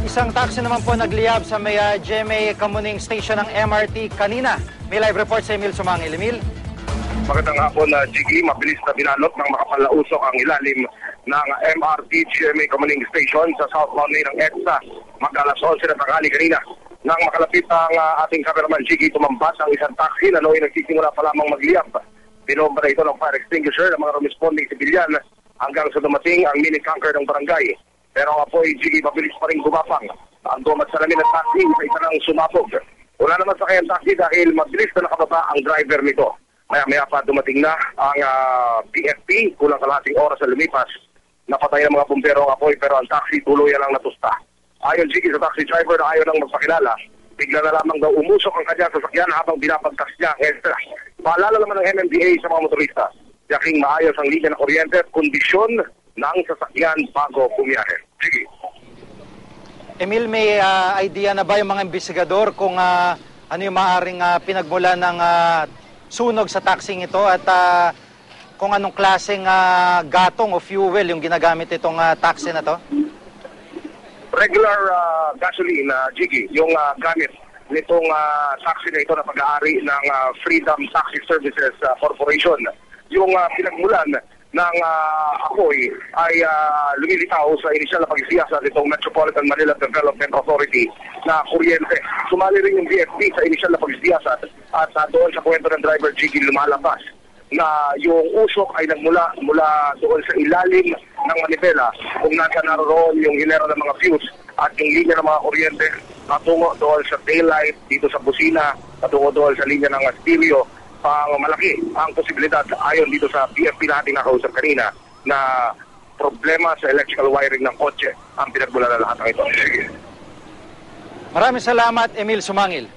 Isang taxi naman po nagliyab sa may GMA Kamuning Station ng MRT kanina. May live report sa Emil Sumangil. Emil? Magandang hapon, Jiggy. Mabilis na binalot ng makapalausok ang ilalim ng MRT GMA Kamuning Station sa southbound lane ng EDSA. Mag-alas 11 na tanghali kanina. Nang makalapit ang ating cameraman Jiggy, tumambas ang isang taxi na nooy nagsisimula pa lamang magliyab. Binombra ito ng fire extinguisher ng mga responding sibilyan hanggang sa dumating ang mini tanker ng barangay. Pero ang apoy, Jiggy, mabilis pa rin gumapang. Ang dumat sa namin ng taxi, isa nang sumabog. Wala naman sa kayang taxi dahil mabilis na nakababa ang driver nito. Maya-maya pa dumating na ang PFP, kulang kalahating oras sa lumipas. Napatay ng mga bumbero ang apoy pero ang taxi tuluyan lang natusta. Ayon, Jiggy, sa taxi driver na ayaw nang magpakilala, bigla na lamang daw umusok ang kanyang sasakyan habang binapagtas niya ang extra. Paalala naman ng MMDA sa mga motorista, yaking maayos ang linya ng kuryente at kondisyon ng sasakyan bago pumiyahe. Sige. Emil, may idea na ba yung mga investigador kung ano yung maaaring pinagmula ng sunog sa taxing ito at kung anong klaseng gatong o fuel yung ginagamit itong taxi na to? Regular gasoline, Jiggy, yung gamit nitong taxi na ito na pag-aari ng Freedom Taxi Services Corporation. Yung pinagmulan ng apoy ay lumilitaw sa inisyal na pagsiyasat nitong Metropolitan Manila Development Authority na kuryente. Sumali rin yung BFP sa inisyal na pagsiyasat at doon sa kwento ng driver Jiggy lumalabas na yung usok ay nagmula doon sa ilalim ng manibela kung naroon yung hilera ng mga fuse at yung linya ng mga kuryente patungo doon sa taillight, dito sa busina, patungo doon sa linya ng stereo. Pang malaki ang posibilidad ayon dito sa PFP na ating nakausap kanina na problema sa electrical wiring ng kotse ang pinagmula na lahat ng ito. Maraming salamat, Emil Sumangil.